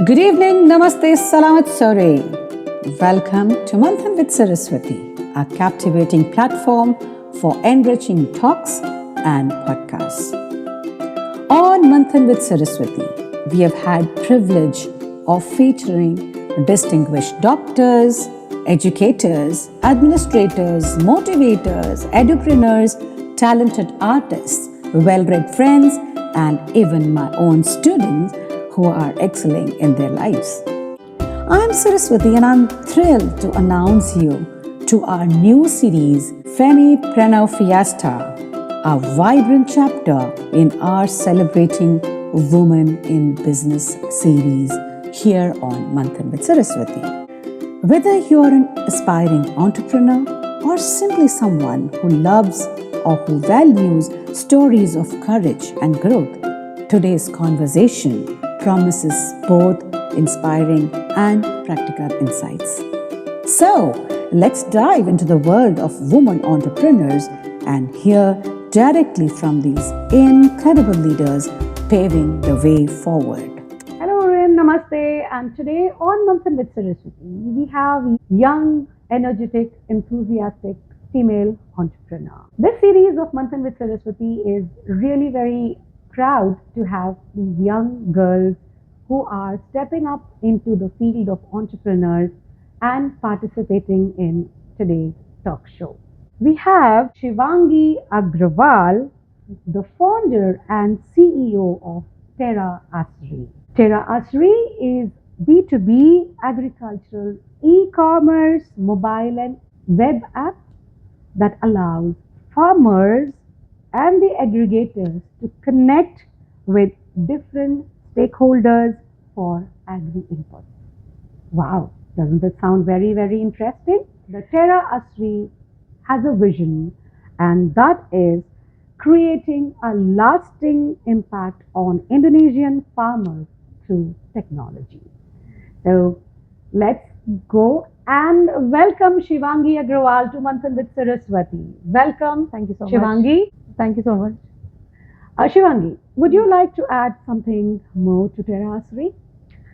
Good evening, Namaste, Salamat Sore. Welcome to Manthan with Saraswati, a captivating platform for enriching talks and podcasts. On Manthan with Saraswati, we have had privilege of featuring distinguished doctors, educators, administrators, motivators, entrepreneurs, talented artists, well-read friends, and even my own students who are excelling in their lives. I'm Saraswati and I'm thrilled to announce you to our new series, Femipreneur Fiesta, a vibrant chapter in our Celebrating Women in Business series here on Manthan with Saraswati. Whether you're an aspiring entrepreneur or simply someone who loves or who values stories of courage and growth, today's conversation promises both inspiring and practical insights. So, let's dive into the world of women entrepreneurs and hear directly from these incredible leaders paving the way forward. Hello everyone, Namaste, and today on Manthan with Saraswati, we have young, energetic, enthusiastic female entrepreneur. This series of Manthan with Saraswati is really very proud to have these young girls who are stepping up into the field of entrepreneurs and participating in today's talk show. We have Shivangi Agarwal, the founder and CEO of Terra Asri. Terra Asri is B2B agricultural e-commerce mobile and web app that allows farmers and the aggregators to connect with different stakeholders for agri-inputs. Wow, doesn't it sound very, very interesting? The Terra Asri has a vision, and that is creating a lasting impact on Indonesian farmers through technology. So let's go and welcome Shivangi Agarwal to Manthan with Saraswati. Welcome. Thank you so Shivangi. much. Thank you so much. Shivangi, would you like to add something more to Terra Asri?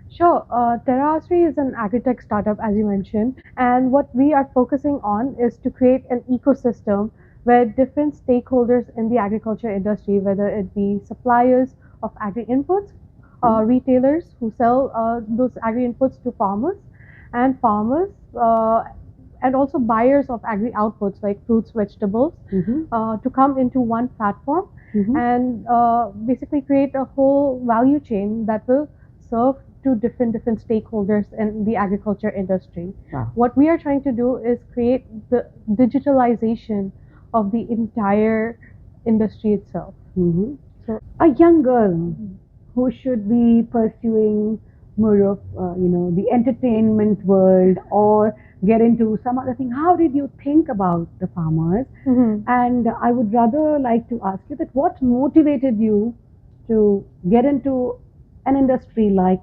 Sure. Terra Asri is an agri-tech startup, as you mentioned, and what we are focusing on is to create an ecosystem where different stakeholders in the agriculture industry, whether it be suppliers of agri-inputs, retailers who sell those agri-inputs to farmers, and and also buyers of agri-outputs like fruits, vegetables, to come into one platform and basically create a whole value chain that will serve to different stakeholders in the agriculture industry. Wow. What we are trying to do is create the digitalization of the entire industry itself. So, a young girl who should be pursuing more of the entertainment world or get into some other thing. How did you think about the farmers? And I would rather like to ask you that what motivated you to get into an industry like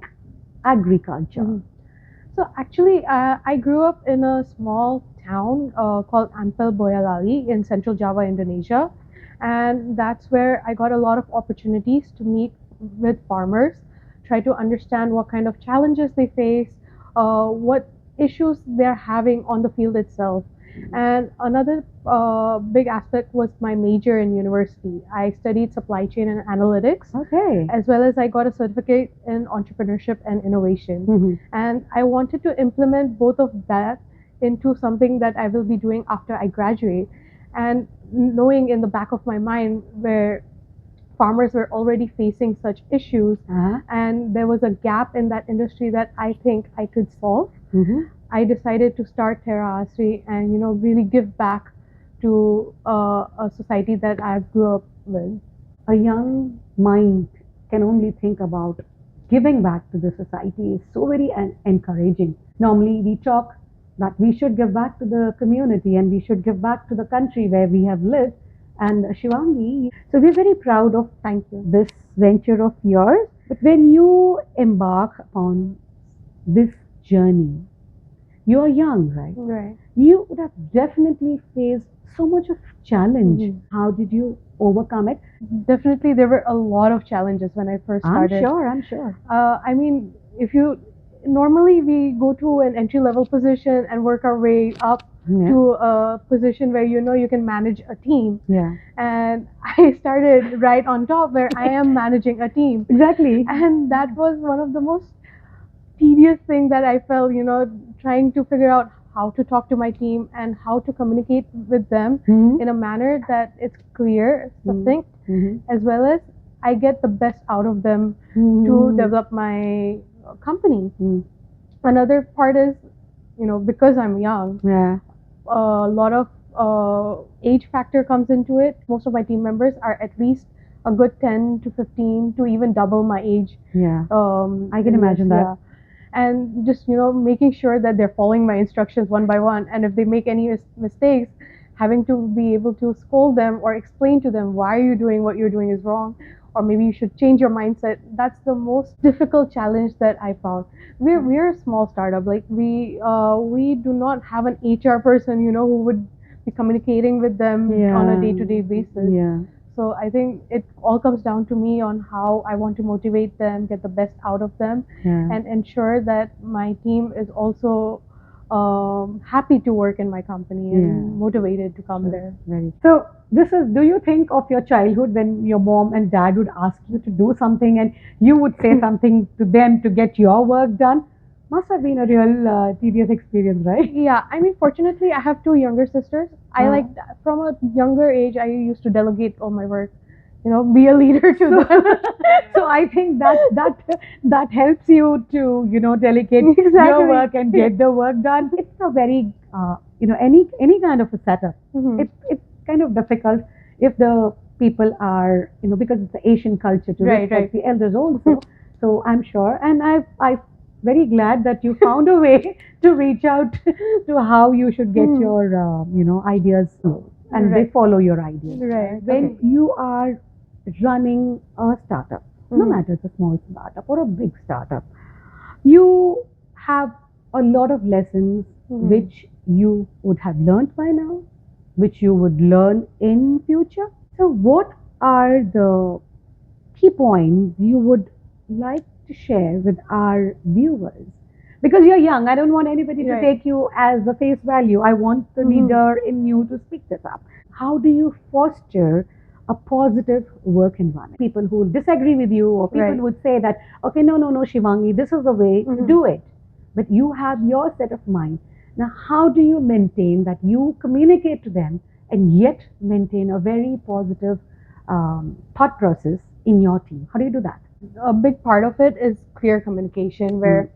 agriculture? So actually, I grew up in a small town called Ampel Boyolali in Central Java, Indonesia, and that's where I got a lot of opportunities to meet with farmers, try to understand what kind of challenges they face, what issues they're having on the field itself. And another big aspect was my major in university. I studied supply chain and analytics, Okay. as well as I got a certificate in entrepreneurship and innovation. And I wanted to implement both of that into something that I will be doing after I graduate. And knowing in the back of my mind where farmers were already facing such issues, and there was a gap in that industry that I think I could solve, I decided to start Terra Asri and really give back to a society that I grew up with. A young mind can only think about giving back to the society is so very encouraging. Normally we talk that we should give back to the community and we should give back to the country where we have lived. And Shivangi, so we're very proud of this venture of yours. But when you embark upon this journey, you're young, right? Right. You would have definitely faced so much of challenge. How did you overcome it? Definitely, there were a lot of challenges when I first started. I'm sure. I mean, if you normally we go to an entry level position and work our way up Yeah. to a position where you can manage a team. Yeah. And I started right on top where I am managing a team. Exactly. And that was one of the most tedious things that I felt, trying to figure out how to talk to my team and how to communicate with them Mhm. in a manner that it's clear, succinct, Mhm. as well as I get the best out of them to Mhm. develop my company. Mhm. Another part is, because I'm young, Yeah. a lot of age factor comes into it. Most of my team members are at least a good 10 to 15 to even double my age. Yeah. I can in imagine this, that. yeah. And just making sure that they're following my instructions one by one, and if they make any mistakes, having to be able to scold them or explain to them why you doing what you're doing is wrong, or maybe you should change your mindset. That's the most difficult challenge that I found. We're a small startup. Like we do not have an HR person who would be communicating with them on a day-to-day basis. Yeah. So I think it all comes down to me on how I want to motivate them, get the best out of them, Yeah. and ensure that my team is also happy to work in my company and Yeah. motivated to come there. Very. So this is, do you think of your childhood when your mom and dad would ask you to do something and you would say something to them to get your work done? Must have been a real tedious experience, right? Yeah, I mean, fortunately, I have two younger sisters. I like from a younger age, I used to delegate all my work, be a leader to them. So I think that helps you to delegate your Exactly. work and get the work done. It's a very any kind of a setup. Mhm. It's kind of difficult if the people are because it's the Asian culture to Right, respect right. the elders also. So I'm sure, and I'm very glad that you found a way to reach out to how you should get your ideas and they Right. follow your ideas. Right. When Okay. you are running a startup, no Mhm. matter it's a small startup or a big startup, you have a lot of lessons Mhm. which you would have learned by now, which you would learn in future. So what are the key points you would like to share with our viewers? Because you're young, I don't want anybody to Right. take you as the face value. I want the Mhm. leader in you to speak this up. How do you foster a positive work environment? People who disagree with you, or people Right. would say that, okay, no, Shivangi, this is the way to Mhm. do it. But you have your set of mind. Now, how do you maintain that you communicate to them and yet maintain a very positive thought process in your team? How do you do that? A big part of it is clear communication, where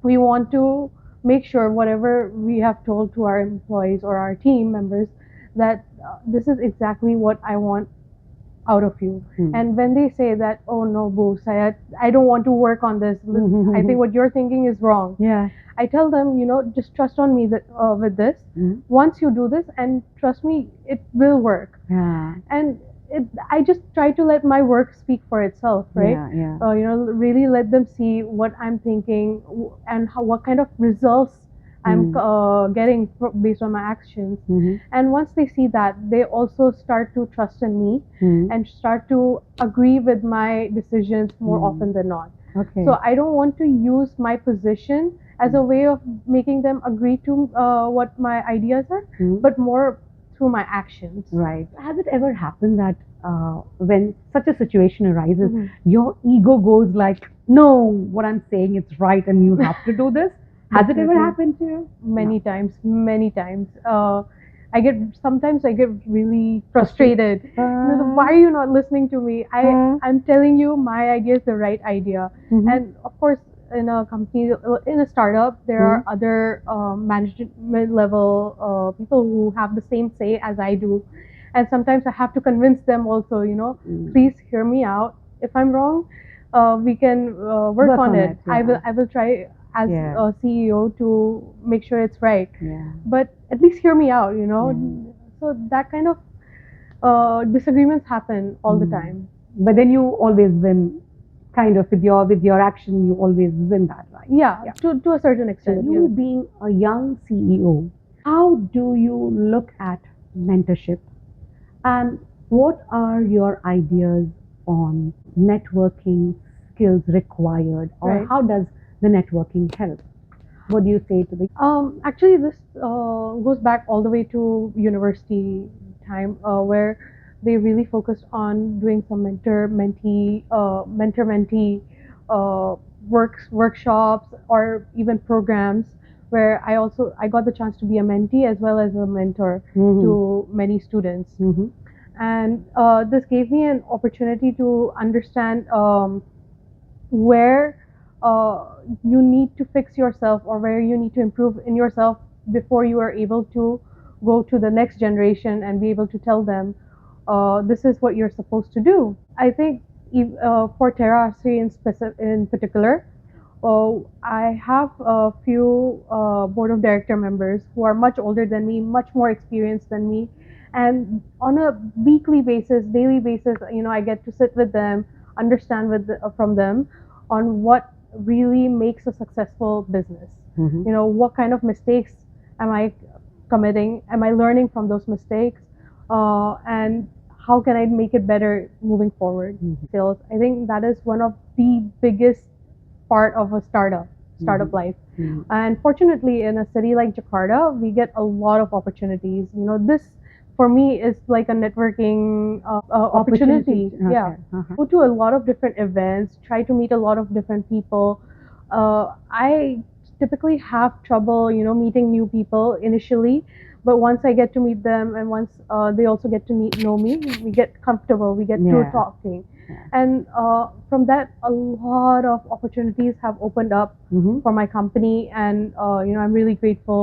we want to make sure whatever we have told to our employees or our team members that this is exactly what I want out of you. And when they say that, oh no, Boo, I don't want to work on this. I think what you're thinking is wrong. Yeah. I tell them, just trust on me that, with this. Once you do this, and trust me, it will work. Yeah. And I just try to let my work speak for itself, right? Yeah. Really let them see what I'm thinking and what kind of results I'm getting based on my actions. And once they see that, they also start to trust in me and start to agree with my decisions more often than not. Okay. So I don't want to use my position as a way of making them agree to what my ideas are, but more through my actions. Right. Has it ever happened that when such a situation arises, Mhm. your ego goes like, no, what I'm saying is right and you have to do this? Has it ever Definitely. happened to you? Many times, many times. Sometimes I get really frustrated. Why are you not listening to me? I'm telling you my idea is the right idea. And of course, in a company, in a startup, there are other management level people who have the same say as I do. And sometimes I have to convince them also, please hear me out. If I'm wrong, we can work on it. I will try as a CEO to make sure it's right. But at least hear me out, So that kind of disagreements happen all the time. But then you always win, kind of with your action. You always win that, right? Yeah. To a certain extent. You being a young CEO, how do you look at mentorship? And what are your ideas on networking skills required, or Right. how does the networking help? What do you say to the Actually, this goes back all the way to university time, where they really focused on doing some mentor-mentee workshops, or even programs, where I got the chance to be a mentee as well as a mentor to many students. Mhm. And this gave me an opportunity to understand where you need to fix yourself, or where you need to improve in yourself before you are able to go to the next generation and be able to tell them this is what you're supposed to do. I think for Terra Asri in particular, I have a few board of director members who are much older than me, much more experienced than me, and on a weekly basis, daily basis, I get to sit with them, understand from them on what really makes a successful business. Mhm. What kind of mistakes am I committing? Am I learning from those mistakes? And how can I make it better moving forward? Sales. I think that is one of the biggest part of a startup life. Mhm. And fortunately, in a city like Jakarta, we get a lot of opportunities. This for me is like a networking opportunity. Okay. Yeah, Uh-huh. go to a lot of different events, try to meet a lot of different people. I typically have trouble, meeting new people initially, but once I get to meet them, and once they also get to know me, we get comfortable, we get Yeah. to talking. Yeah. And from that, a lot of opportunities have opened up Mhm. for my company, and I'm really grateful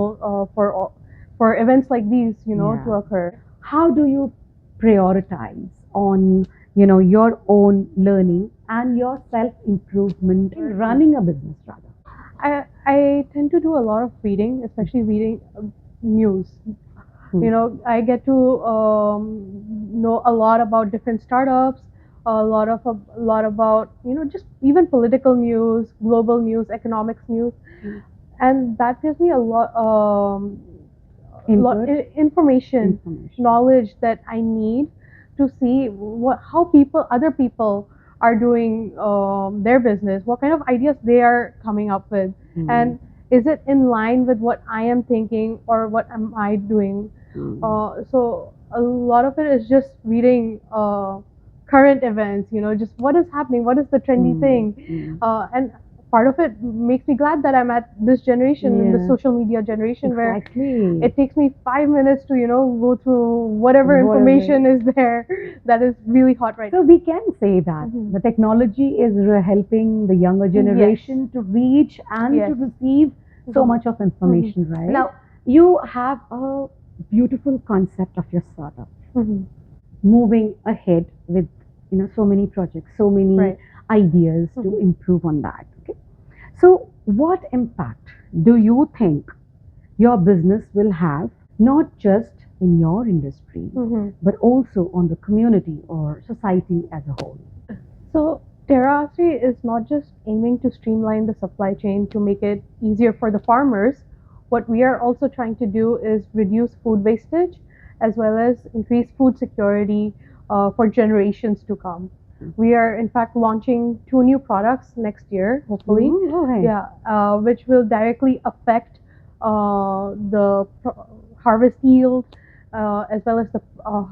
for events like these, Yeah. to occur. How do you prioritize on your own learning and your self improvement in running a business rather? I tend to do a lot of reading, especially reading news. I get to know a lot about different startups, a lot about just even political news, global news, economics news, and that gives me a lot Input? information, Information. knowledge that I need to see how other people are doing their business, what kind of ideas they are coming up with, and is it in line with what I am thinking, or what am I doing? So a lot of it is just reading current events, just what is happening, what is the trendy thing, and part of it makes me glad that I'm at this generation, in the Yeah. social media generation, Exactly. where it takes me 5 minutes to go through whatever information is there that is really hot right So now. we can say that Mhm. the technology is helping the younger generation to reach and Yes. to receive so Mhm. much of information, right? Now- Now, you have a beautiful concept of your startup, Mhm. moving ahead with so many projects, so many Right. ideas to improve on that. Okay, so what impact do you think your business will have, not just in your industry, Mhm. but also on the community or society as a whole? So Terra Asri is not just aiming to streamline the supply chain to make it easier for the farmers. What we are also trying to do is reduce food wastage, as well as increase food security for generations to come. We are in fact launching 2 new products next year, hopefully. Okay. Yeah, which will directly affect the harvest yield, as well as the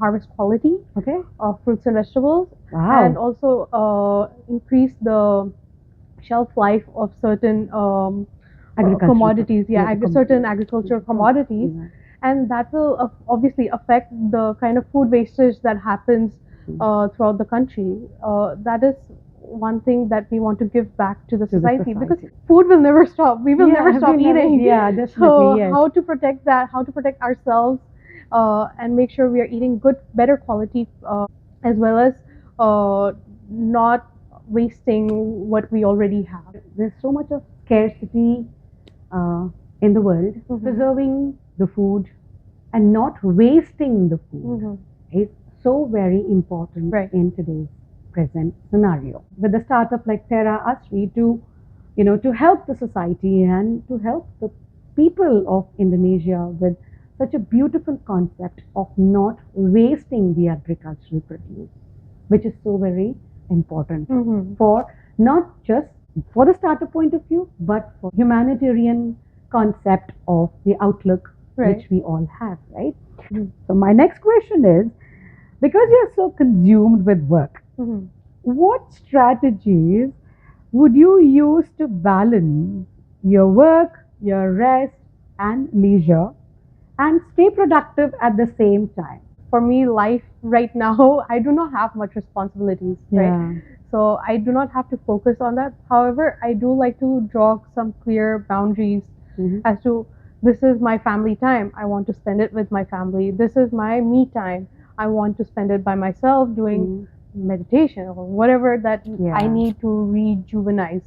harvest quality Okay. of fruits and vegetables, Wow. and also increase the shelf life of certain Agricultural commodities, products. certain agricultural commodities, Yeah. and that will obviously affect the kind of food wastage that happens throughout the country. That is one thing that we want to give back to the society, because society. food will never stop. We will Yeah, never stop we'll never- eating. yeah, definitely, So yes. how to protect that? How to protect ourselves and make sure we are eating better quality, as well as not wasting what we already have. There's so much of scarcity uh, in the world. Preserving the food and not wasting the food is so very important Right. in today's present scenario. With a startup like Terra Asri to help the society and to help the people of Indonesia with such a beautiful concept of not wasting the agricultural produce, which is so very important for not just for the starter point of view, but for humanitarian concept of the outlook which we all have, right? So my next question is, because you're so consumed with work, what strategies would you use to balance your work, your rest, and leisure, and stay productive at the same time? For me, life right now, I do not have much responsibilities, right? So I do not have to focus on that. However, I do like to draw some clear boundaries as to this is my family time. I want to spend it with my family. This is my me time. I want to spend it by myself doing meditation or whatever that I need to rejuvenate.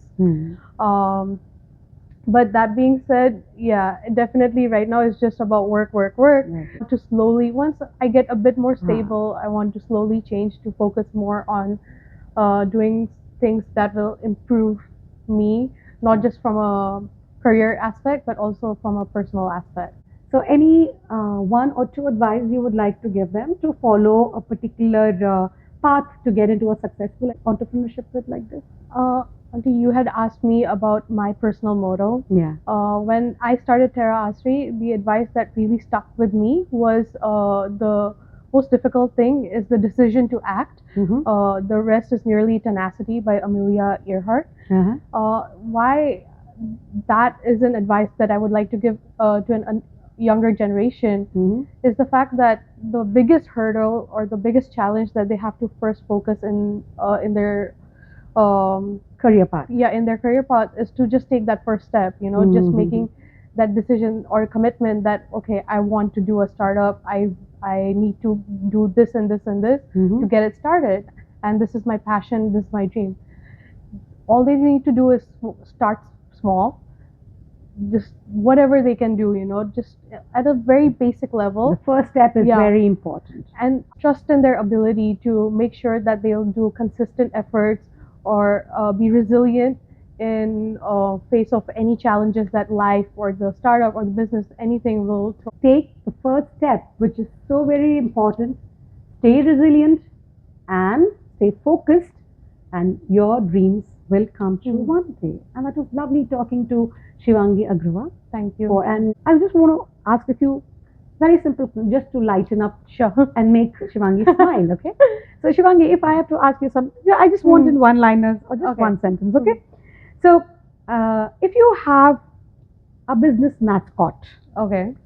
But that being said, yeah, definitely right now it's just about work. To slowly, once I get a bit more stable, I want to slowly change to focus more on doing things that will improve me, not just from a career aspect, but also from a personal aspect. So any one or two advice you would like to give them to follow a particular path to get into a successful entrepreneurship with like this? Auntie, you had asked me about my personal motto. Yeah. When I started Terra Asri, the advice that really stuck with me was the most difficult thing is the decision to act. The rest is merely tenacity by Amelia Earhart. Why that is an advice that I would like to give to a younger generation is the fact that the biggest hurdle or the biggest challenge that they have to first focus in their career path. Yeah, in their career path is to just take that first step, just making that decision or commitment that, okay, I want to do a startup. I need to do this and this and this to get it started. And this is my passion, this is my dream. All they need to do is start small, just whatever they can do, just at a very basic level. The first step is very important. And trust in their ability to make sure that they'll do consistent efforts or be resilient in face of any challenges that life or the startup or the business, anything will throw. Take the first step, which is so very important. Stay resilient and stay focused, and your dreams will come true one day. And that was lovely talking to Shivangi Agarwal. Thank you. And I just want to ask a few very simple, just to lighten up and make Shivangi smile, okay? So Shivangi, if I have to ask you something, I just want in one-liners or just one sentence, okay? So if you have a business mascot,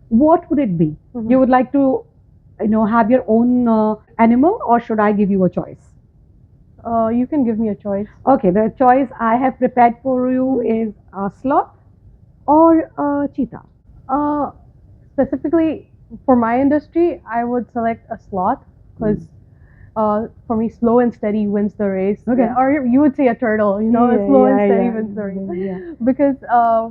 what would it be? You would like to, have your own animal, or should I give you a choice? You can give me a choice. Okay, the choice I have prepared for you is a sloth or a cheetah. Specifically for my industry, I would select a sloth because for me, slow and steady wins the race. Okay. Or you would say a turtle, slow and steady wins the race. Because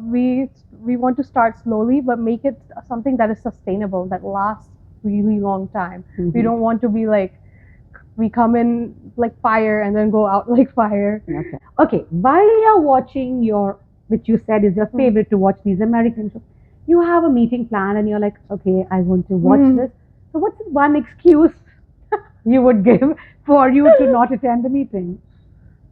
we want to start slowly, but make it something that is sustainable, that lasts really long time. We don't want to be like, we come in like fire and then go out like fire. Okay. While you're watching which you said is your favorite to watch these American shows, you have a meeting planned and you're like, okay, I want to watch this. So what's one excuse you would give for you to not attend the meeting?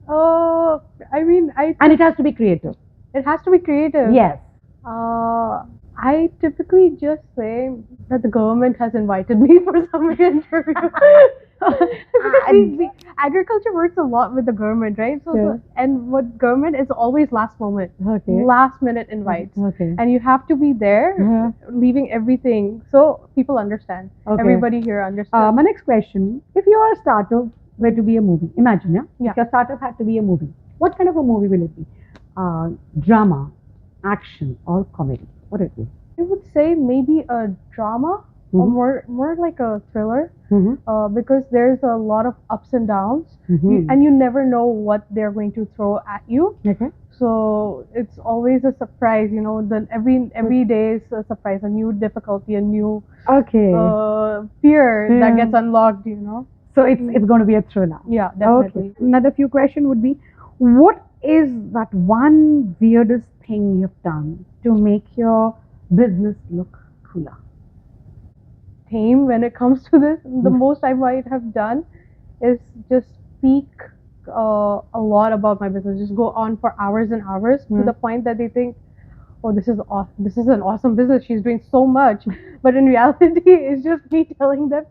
And it has to be creative. It has to be creative. Yes. I typically just say that the government has invited me for some interview. Agriculture works a lot with the government, right? And what government is always last moment, last minute invites. And you have to be there, leaving everything. So people understand. Everybody here understands. My next question, if your startup were to be a movie, imagine, if your startup had to be a movie, what kind of a movie will it be? Drama, action, or comedy? What would it be? I would say maybe a drama or more like a thriller because there's a lot of ups and downs and you never know what they're going to throw at you. So it's always a surprise, then every day is a surprise, a new difficulty, a new fear that gets unlocked, So it's going to be a thriller. Yeah, definitely. Another few question would be, what is that one weirdest thing you've done to make your business look cooler? tame when it comes to this. The most I might have done is just speak a lot about my business, just go on for hours and hours to the point that they think, oh, this is awesome. This is an awesome business. She's doing so much. But in reality, it's just me telling them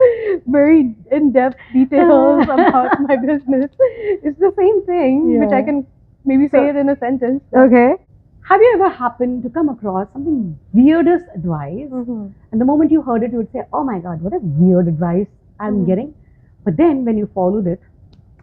very in-depth details about my business. It's the same thing, which I can maybe say it in a sentence. Okay. Have you ever happened to come across something weirdest advice? And the moment you heard it, you would say, oh my God, what a weird advice I'm getting. But then when you followed it,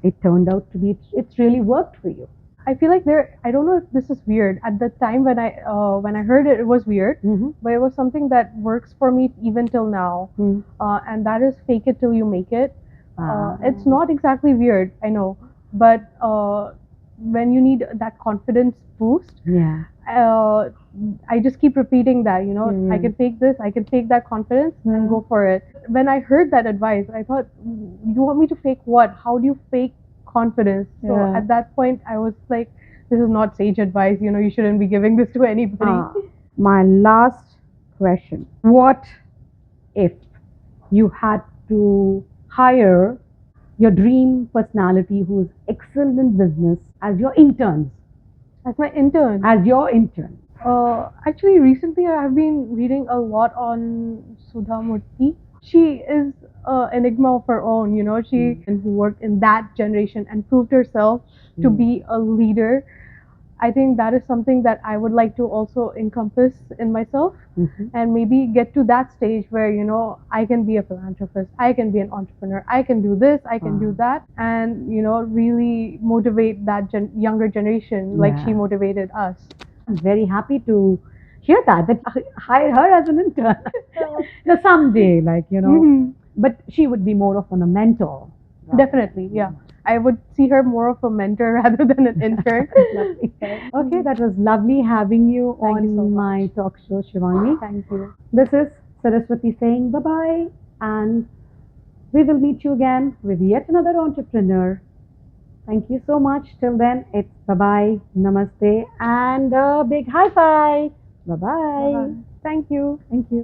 it turned out to be, it's really worked for you. I feel like I don't know if this is weird. At the time when I heard it, it was weird, but it was something that works for me even till now. And that is fake it till you make it. It's not exactly weird, I know, but when you need that confidence boost, I just keep repeating that, you know, I can take this, I can take that confidence and go for it. When I heard that advice, I thought, you want me to fake what? How do you fake confidence? So at that point, I was like, this is not sage advice, you know, you shouldn't be giving this to anybody. My last question. What if you had to hire your dream personality who is excellent in business as your interns? As my intern? As your intern. Actually, recently I have been reading a lot on Sudha Murthy. She is an enigma of her own, you know, she who worked in that generation and proved herself to be a leader. I think that is something that I would like to also encompass in myself and maybe get to that stage where, you know, I can be a philanthropist, I can be an entrepreneur, I can do this, I can do that, and, you know, really motivate that younger generation like she motivated us. I'm very happy to hear that hire her as an intern. Now someday, like, you know, but she would be more of a mentor. Right? Definitely, yeah. I would see her more of a mentor rather than an intern. Okay, that was lovely having you on my talk show, Shivangi. Thank you. This is Saraswati saying bye-bye, and we will meet you again with yet another entrepreneur. Thank you so much. Till then, it's bye-bye, namaste, and a big high five. Bye-bye. Thank you. Thank you.